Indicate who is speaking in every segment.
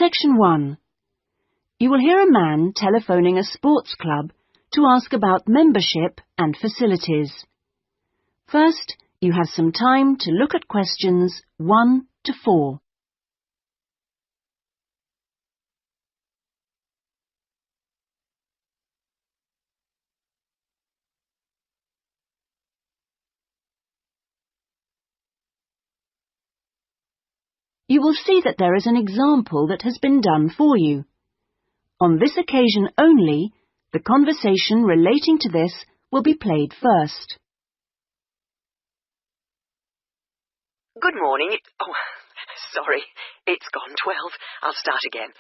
Speaker 1: Section 1. You will hear a man telephoning a sports club to ask about membership and facilities. First, you have some time to look at questions 1 to 4. You will see that there is an example that has been done for you. On this occasion only, the conversation relating to this will be played first.
Speaker 2: Good morning. Sorry, it's gone 12. I'll start again.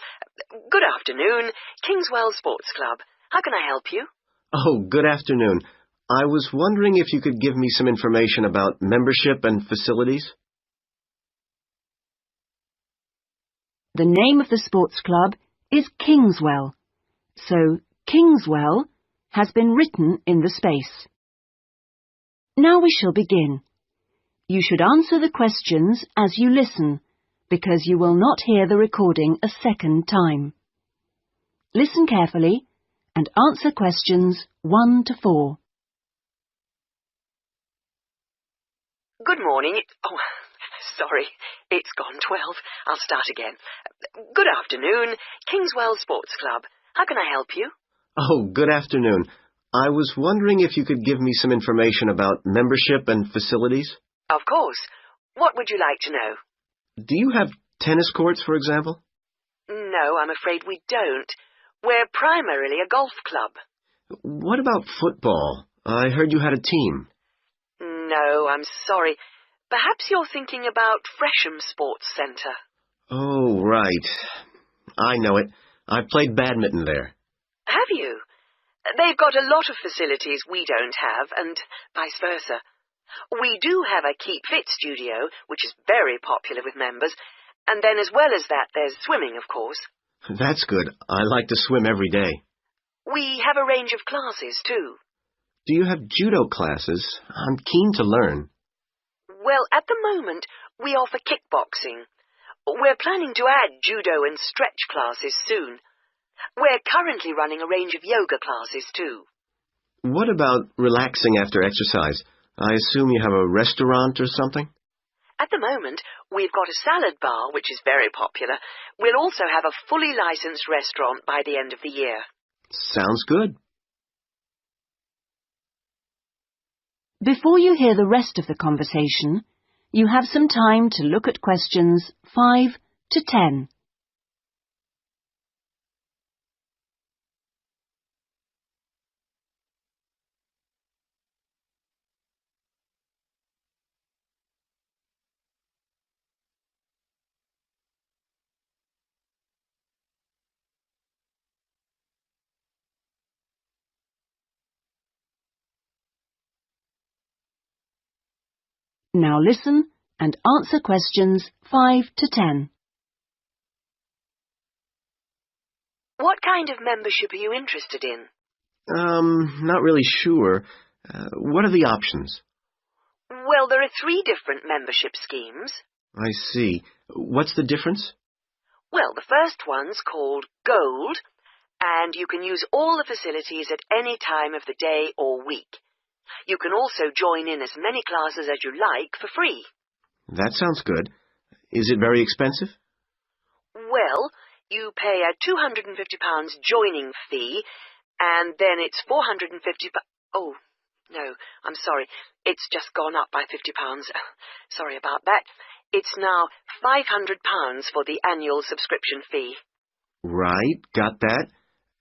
Speaker 2: Good afternoon, Kingswell Sports Club. How can I help you?
Speaker 3: Oh, good afternoon. I was wondering if you could give me some information about membership and facilities.
Speaker 1: The name of the sports club is Kingswell, so Kingswell has been written in the space. Now we shall begin. You should answer the questions as you listen, because you will not hear the recording a second time. Listen carefully and answer questions 1 to 4.
Speaker 2: Good morning. Sorry, it's gone 12. I'll start again. Good afternoon, Kingswell Sports Club. How can I help you?
Speaker 3: Oh, good afternoon. I was wondering if you could give me some information about membership and facilities.
Speaker 2: Of course. What would you like to know?
Speaker 3: Do you have tennis courts, for example?
Speaker 2: No, I'm afraid we don't. We're primarily a golf club.
Speaker 3: What about football? I heard you had a team.
Speaker 2: No, I'm sorry. Perhaps you're thinking about Fresham Sports Centre.
Speaker 3: Oh, right. I know it. I played badminton there.
Speaker 2: Have you? They've got a lot of facilities we don't have, and vice versa. We do have a Keep Fit studio, which is very popular with members, and then as well as that, there's swimming, of course.
Speaker 3: That's good. I like to swim every day.
Speaker 2: We have a range of classes, too.
Speaker 3: Do you have judo classes? I'm keen to learn.
Speaker 2: Well, at the moment, we offer kickboxing. We're planning to add judo and stretch classes soon. We're currently running a range of yoga classes, too.
Speaker 3: What about relaxing after exercise? I assume you have a restaurant or something?
Speaker 2: At the moment, we've got a salad bar, which is very popular. We'll also have a fully licensed restaurant by the end of the year.
Speaker 3: Sounds good.
Speaker 1: Before you hear the rest of the conversation, you have some time to look at questions 5 to 10. Now listen and answer questions 5 to 10.
Speaker 2: What kind of membership are you interested in?
Speaker 3: Not really sure. What are the options?
Speaker 2: Well, there are 3 different membership schemes.
Speaker 3: I see. What's the difference?
Speaker 2: Well, the first one's called Gold, and you can use all the facilities at any time of the day or week. You can also join in as many classes as you like for free.
Speaker 3: That sounds good. Is it very expensive?
Speaker 2: Well, you pay a £250 joining fee, and then it's £450... Oh, no, I'm sorry. It's just gone up by £50. Sorry about that. It's now £500 for the annual subscription fee.
Speaker 3: Right, got that.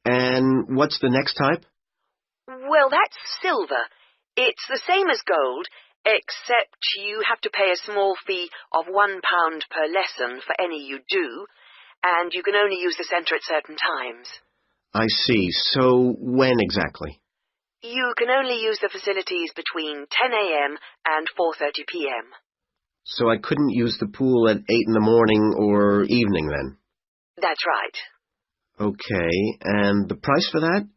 Speaker 3: And what's the next type?
Speaker 2: Well, that's silver. It's the same as gold, except you have to pay a small fee of £1 per lesson for any you do, and you can only use the centre at certain times.
Speaker 3: I see. So when exactly?
Speaker 2: You can only use the facilities between 10 a.m. and 4:30 p.m.
Speaker 3: So I couldn't use the pool at 8 in the morning or evening then?
Speaker 2: That's right.
Speaker 3: Okay, and the price for that?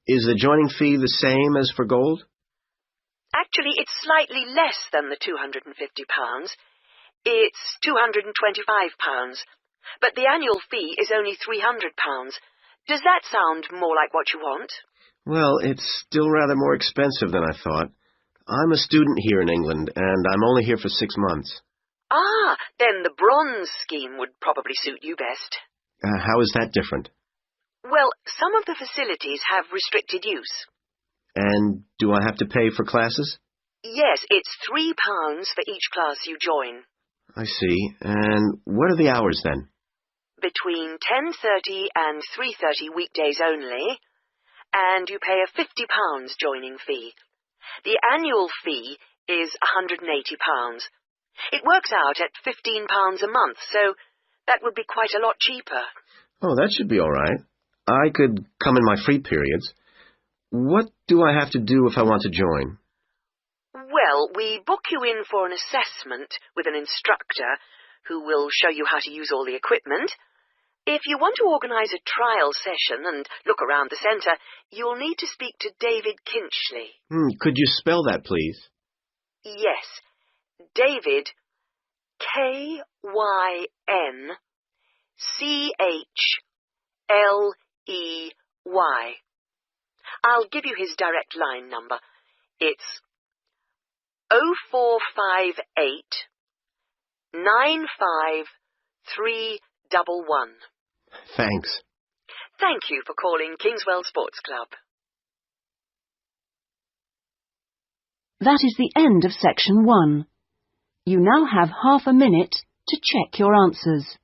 Speaker 3: Is the joining fee the same as for gold?
Speaker 2: Actually, it's slightly less than the £250. It's £225. But the annual fee is only £300. Does that sound more like what you want?
Speaker 3: Well, it's still rather more expensive than I thought. I'm a student here in England, and I'm only here for 6 months.
Speaker 2: Ah, then the bronze scheme would probably suit you best.
Speaker 3: How is that different?
Speaker 2: Well, some of the facilities have restricted use.
Speaker 3: And do I have to pay for classes?
Speaker 2: Yes, it's £3 for each class you join.
Speaker 3: I see. And what are the hours then?
Speaker 2: Between 10:30 and 3:30 weekdays only, and you pay a £50 joining fee. The annual fee is £180. It works out at £15 a month, so that would be quite a lot cheaper.
Speaker 3: Oh, that should be all right. I could come in my free periods. What do I have to do if I want to join?
Speaker 2: Well, we book you in for an assessment with an instructor who will show you how to use all the equipment. If you want to organise a trial session and look around the centre, you'll need to speak to David Kinchley.
Speaker 3: Could you spell that, please?
Speaker 2: Yes, David, KynchleY. I'll give you his direct line number. It's 0458 95311.
Speaker 3: Thanks.
Speaker 2: Thank you for calling Kingswell Sports Club.
Speaker 1: That is the end of section 1. You now have half a minute to check your answers.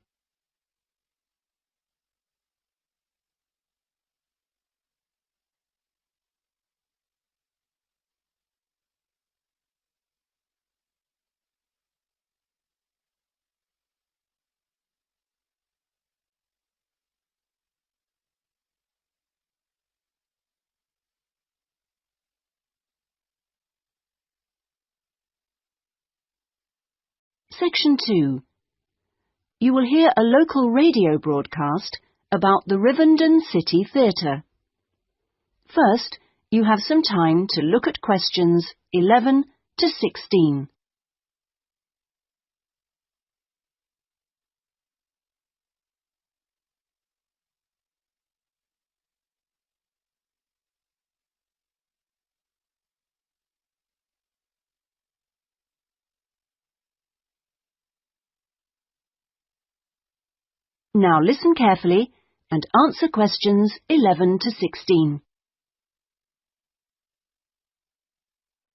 Speaker 1: Section 2. You will hear a local radio broadcast about the Rivendell City Theatre. First, you have some time to look at questions 11 to 16. Now listen carefully and answer questions 11 to 16.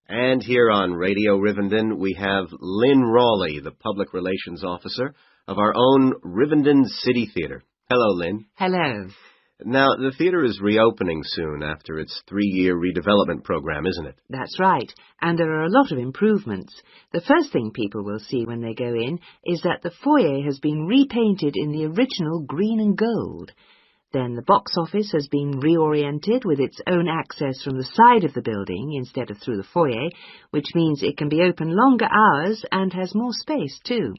Speaker 3: And here on Radio Rivendell, we have Lynn Rawley, the Public Relations Officer of our own Rivendell City Theatre. Hello, Lynn.
Speaker 4: Hello.
Speaker 3: Now, the theatre is reopening soon after its 3-year redevelopment program, isn't it?
Speaker 4: That's right, and there are a lot of improvements. The first thing people will see when they go in is that the foyer has been repainted in the original green and gold. Then the box office has been reoriented with its own access from the side of the building instead of through the foyer, which means it can be open longer hours and has more space too.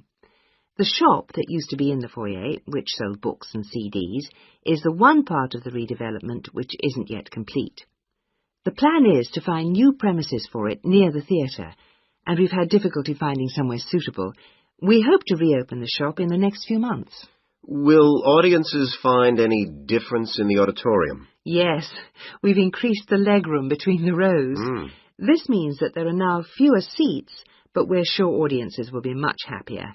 Speaker 4: The shop that used to be in the foyer, which sold books and CDs, is the one part of the redevelopment which isn't yet complete. The plan is to find new premises for it near the theatre, and we've had difficulty finding somewhere suitable. We hope to reopen the shop in the next few months.
Speaker 3: Will audiences find any difference in the auditorium?
Speaker 4: Yes, we've increased the legroom between the rows. This means that there are now fewer seats, but we're sure audiences will be much happier.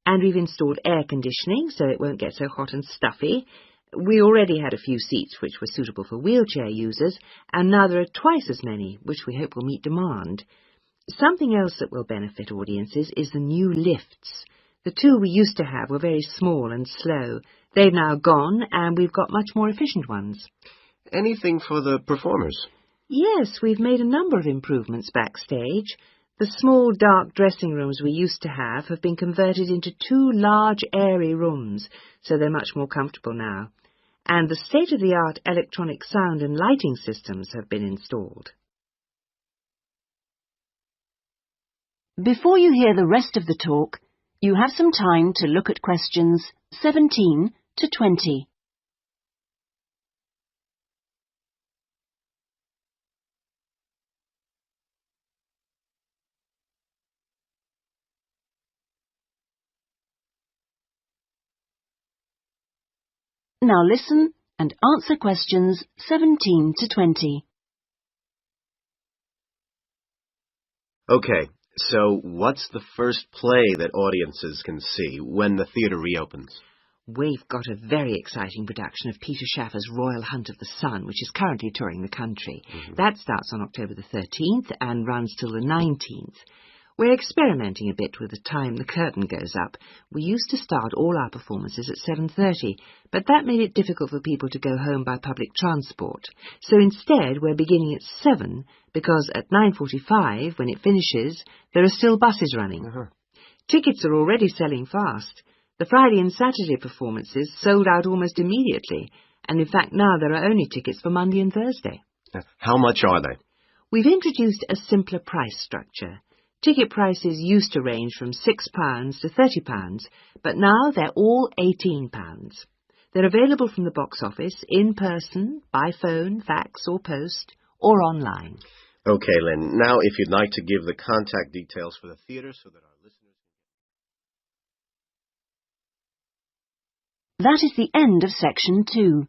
Speaker 4: And we've installed air conditioning so it won't get so hot and stuffy. We already had a few seats which were suitable for wheelchair users, and now there are twice as many, which we hope will meet demand. Something else that will benefit audiences is the new lifts. The two we used to have were very small and slow. They've now gone, and we've got much more efficient ones.
Speaker 3: Anything for the performers?
Speaker 4: Yes, we've made a number of improvements backstage. The small, dark dressing rooms we used to have been converted into 2 large, airy rooms, so they're much more comfortable now. And the state-of-the-art electronic sound and lighting systems have been installed.
Speaker 1: Before you hear the rest of the talk, you have some time to look at questions 17 to 20. Now listen and answer questions 17 to 20.
Speaker 3: Okay, so what's the first play that audiences can see when the theatre reopens?
Speaker 4: We've got a very exciting production of Peter Shaffer's Royal Hunt of the Sun, which is currently touring the country. That starts on October the 13th and runs till the 19th. We're experimenting a bit with the time the curtain goes up. We used to start all our performances at 7:30, but that made it difficult for people to go home by public transport. So instead, we're beginning at 7, because at 9:45, when it finishes, there are still buses running. Tickets are already selling fast. The Friday and Saturday performances sold out almost immediately, and in fact now there are only tickets for Monday and Thursday.
Speaker 3: How much are they?
Speaker 4: We've introduced a simpler price structure. Ticket prices used to range from £6 to £30, but now they're all £18. They're available from the box office, in person, by phone, fax or post, or online.
Speaker 3: Okay, Lynn, now if you'd like to give the contact details for the theatre so that our listeners...
Speaker 1: That is the end of section 2.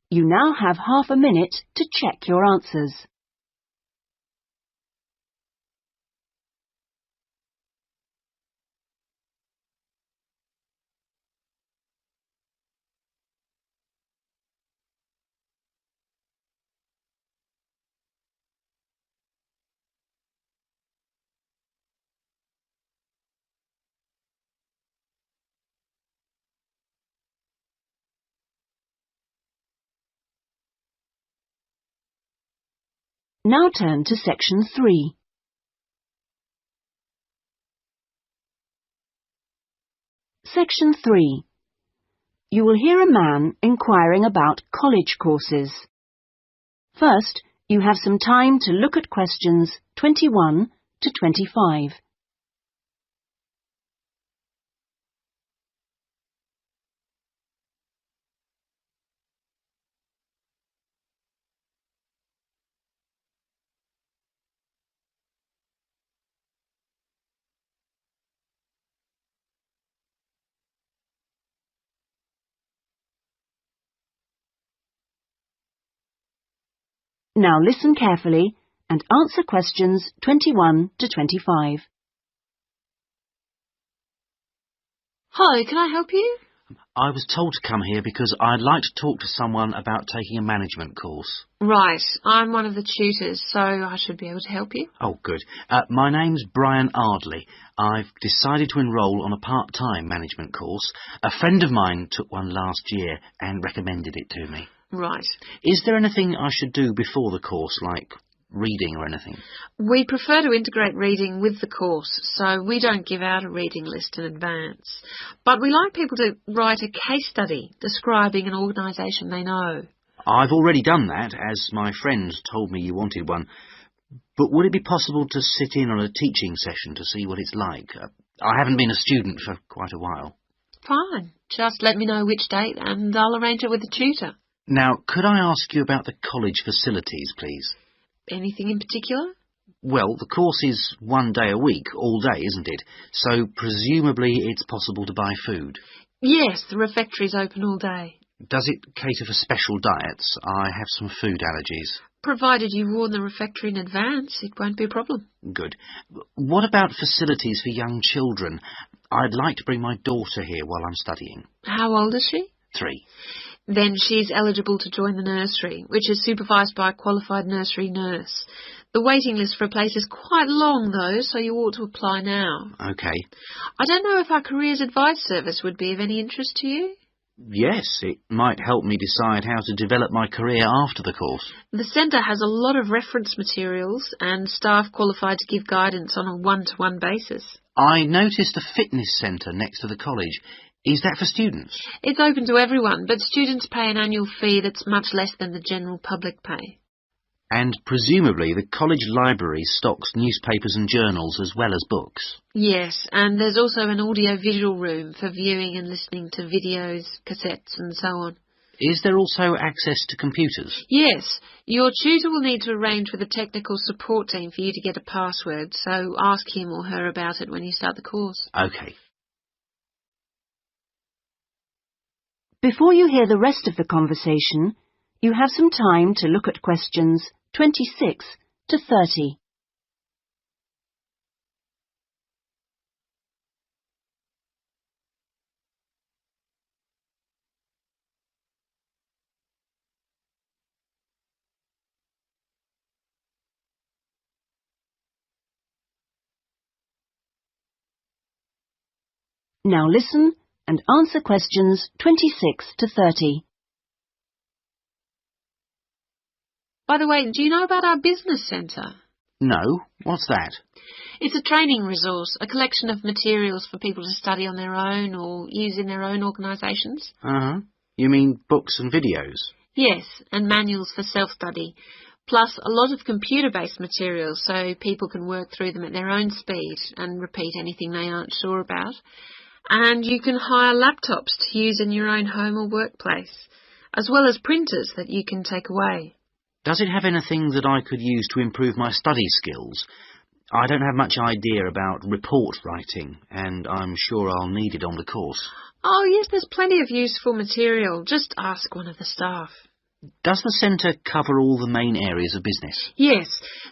Speaker 1: You now have half a minute to check your answers. Now turn to section 3. Section 3. You will hear a man inquiring about college courses. First, you have some time to look at questions 21 to 25. Now listen carefully and answer questions 21 to 25.
Speaker 5: Hi, can I help you?
Speaker 6: I was told to come here because I'd like to talk to someone about taking a management course.
Speaker 5: Right, I'm one of the tutors, so I should be able to help you.
Speaker 6: Oh, good. My name's Brian Ardley. I've decided to enrol on a part-time management course. A friend of mine took one last year and recommended it to me.
Speaker 5: Right.
Speaker 6: Is there anything I should do before the course, like reading or anything?
Speaker 5: We prefer to integrate reading with the course, so we don't give out a reading list in advance. But we like people to write a case study describing an organisation they know.
Speaker 6: I've already done that, as my friend told me you wanted one. But would it be possible to sit in on a teaching session to see what it's like? I haven't been a student for quite a while.
Speaker 5: Fine. Just let me know which date and I'll arrange it with the tutor.
Speaker 6: Now, could I ask you about the college facilities, please?
Speaker 5: Anything in particular?
Speaker 6: Well, the course is 1 day a week, all day, isn't it? So presumably it's possible to buy food.
Speaker 5: Yes, the refectory's open all day.
Speaker 6: Does it cater for special diets? I have some food allergies.
Speaker 5: Provided you warn the refectory in advance, it won't be a problem.
Speaker 6: Good. What about facilities for young children? I'd like to bring my daughter here while I'm studying.
Speaker 5: How old is she?
Speaker 6: 3.
Speaker 5: Then she's eligible to join the nursery, which is supervised by a qualified nursery nurse. The waiting list for a place is quite long, though, so you ought to apply now.
Speaker 6: OK.
Speaker 5: I don't know if our careers advice service would be of any interest to you.
Speaker 6: Yes, it might help me decide how to develop my career after the course.
Speaker 5: The centre has a lot of reference materials and staff qualified to give guidance on a one-to-one basis.
Speaker 6: I noticed a fitness centre next to the college. Is that for students?
Speaker 5: It's open to everyone, but students pay an annual fee that's much less than the general public pay.
Speaker 6: And presumably the college library stocks newspapers and journals as well as books.
Speaker 5: Yes, and there's also an audio-visual room for viewing and listening to videos, cassettes and so on.
Speaker 6: Is there also access to computers?
Speaker 5: Yes, your tutor will need to arrange with a technical support team for you to get a password, so ask him or her about it when you start the course.
Speaker 6: OK.
Speaker 1: Before you hear the rest of the conversation, you have some time to look at questions 26 to 30. Now listen and answer questions 26 to 30.
Speaker 5: By the way, do you know about our business centre?
Speaker 6: No, what's that?
Speaker 5: It's a training resource, a collection of materials for people to study on their own or use in their own organisations.
Speaker 6: Uh-huh. You mean books and videos?
Speaker 5: Yes, and manuals for self-study, plus a lot of computer-based materials so people can work through them at their own speed and repeat anything they aren't sure about. And you can hire laptops to use in your own home or workplace, as well as printers that you can take away.
Speaker 6: Does it have anything that I could use to improve my study skills? I don't have much idea about report writing, and I'm sure I'll need it on the course.
Speaker 5: Oh, yes, there's plenty of useful material. Just ask one of the staff.
Speaker 6: Does the centre cover all the main areas of business?
Speaker 5: Yes,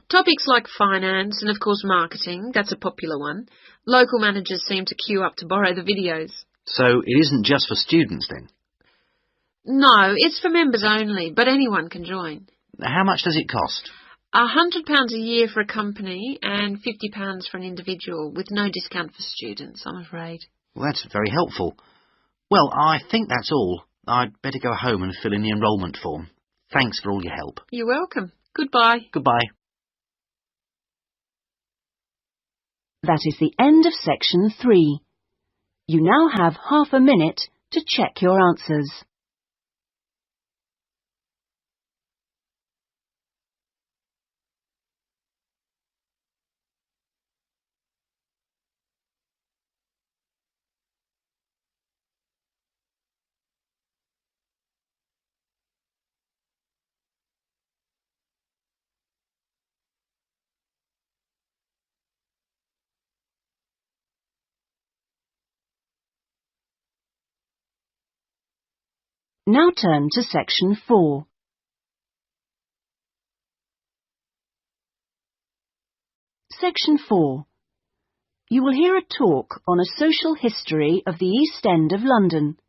Speaker 5: topics like finance and, of course, marketing. That's a popular one. Local managers seem to queue up to borrow the videos.
Speaker 6: So it isn't just for students, then?
Speaker 5: No, it's for members only, but anyone can join.
Speaker 6: How much does it cost?
Speaker 5: £100 a year for a company and £50 for an individual, with no discount for students, I'm afraid.
Speaker 6: Well, that's very helpful. Well, I think that's all. I'd better go home and fill in the enrolment form. Thanks for all your help.
Speaker 5: You're welcome. Goodbye.
Speaker 6: Goodbye.
Speaker 1: That is the end of section 3. You now have half a minute to check your answers. Now turn to section 4. Section 4. You will hear a talk on a social history of the East End of London.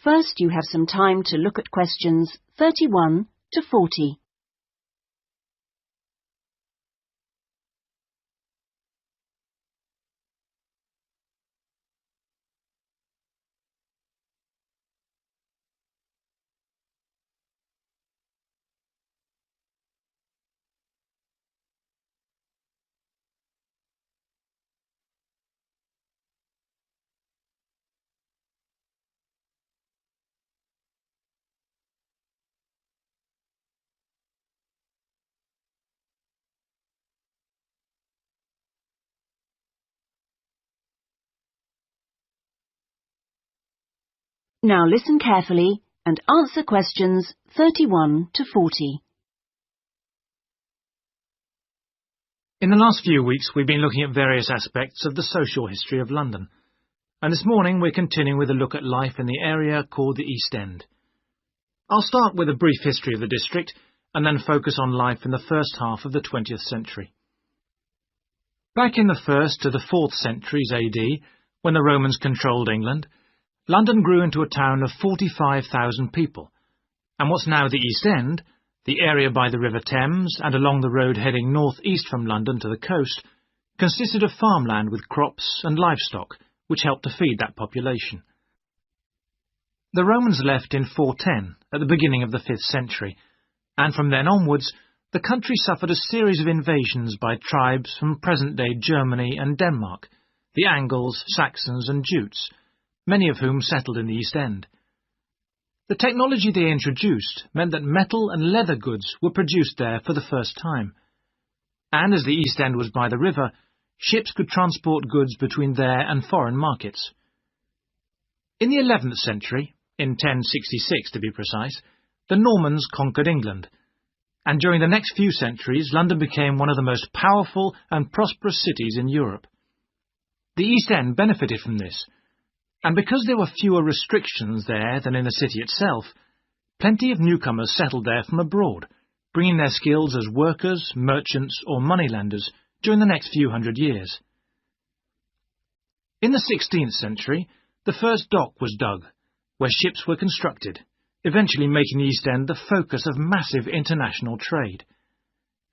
Speaker 1: First, you have some time to look at questions 31 to 40. Now listen carefully and answer questions 31 to 40.
Speaker 7: In the last few weeks, we've been looking at various aspects of the social history of London, and this morning we're continuing with a look at life in the area called the East End. I'll start with a brief history of the district and then focus on life in the first half of the 20th century. Back in the 1st to the 4th centuries AD, when the Romans controlled England, London grew into a town of 45,000 people, and what's now the East End, the area by the River Thames and along the road heading north-east from London to the coast, consisted of farmland with crops and livestock, which helped to feed that population. The Romans left in 410, at the beginning of the 5th century, and from then onwards, the country suffered a series of invasions by tribes from present-day Germany and Denmark, the Angles, Saxons and Jutes, many of whom settled in the East End. The technology they introduced meant that metal and leather goods were produced there for the first time, and as the East End was by the river, ships could transport goods between there and foreign markets. In the 11th century, in 1066 to be precise, the Normans conquered England, and during the next few centuries London became one of the most powerful and prosperous cities in Europe. The East End benefited from this, And because there were fewer restrictions there than in the city itself, plenty of newcomers settled there from abroad, bringing their skills as workers, merchants or moneylenders during the next few hundred years. In the 16th century, the first dock was dug, where ships were constructed, eventually making the East End the focus of massive international trade.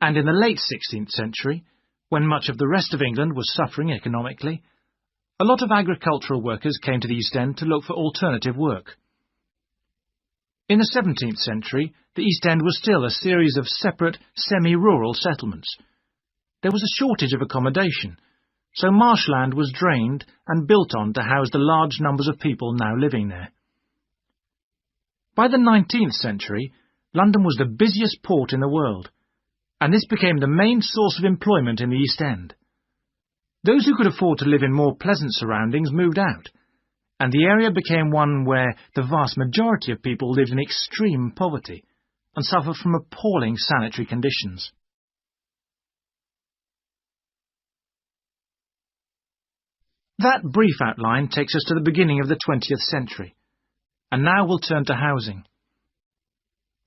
Speaker 7: And in the late 16th century, when much of the rest of England was suffering economically, a lot of agricultural workers came to the East End to look for alternative work. In the 17th century, the East End was still a series of separate, semi-rural settlements. There was a shortage of accommodation, so marshland was drained and built on to house the large numbers of people now living there. By the 19th century, London was the busiest port in the world, and this became the main source of employment in the East End. Those who could afford to live in more pleasant surroundings moved out, and the area became one where the vast majority of people lived in extreme poverty and suffered from appalling sanitary conditions. That brief outline takes us to the beginning of the 20th century, and now we'll turn to housing.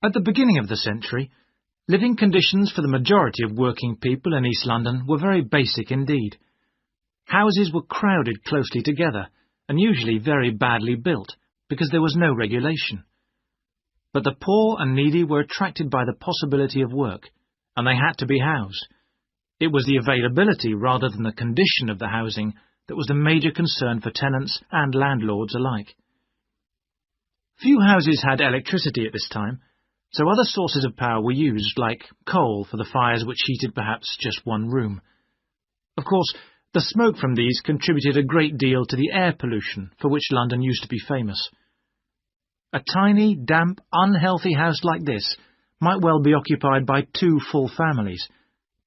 Speaker 7: At the beginning of the century, living conditions for the majority of working people in East London were very basic indeed. Houses were crowded closely together and usually very badly built because there was no regulation. But the poor and needy were attracted by the possibility of work, and they had to be housed. It was the availability rather than the condition of the housing that was the major concern for tenants and landlords alike. Few houses had electricity at this time, so other sources of power were used, like coal for the fires which heated perhaps just one room. Of course, the smoke from these contributed a great deal to the air pollution for which London used to be famous. A tiny, damp, unhealthy house like this might well be occupied by 2 full families,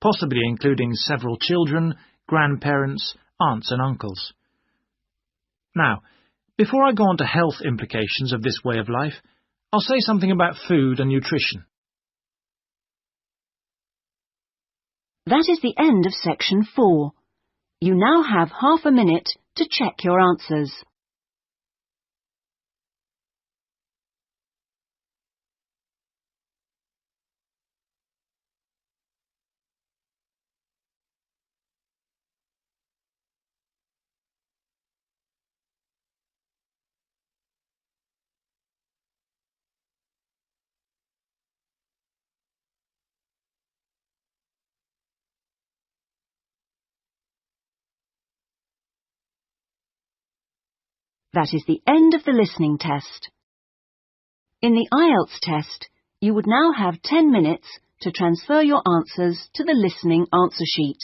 Speaker 7: possibly including several children, grandparents, aunts and uncles. Now, before I go on to health implications of this way of life, I'll say something about food and nutrition.
Speaker 1: That is the end of section 4. You now have half a minute to check your answers. That is the end of the listening test. In the IELTS test, you would now have 10 minutes to transfer your answers to the listening answer sheet.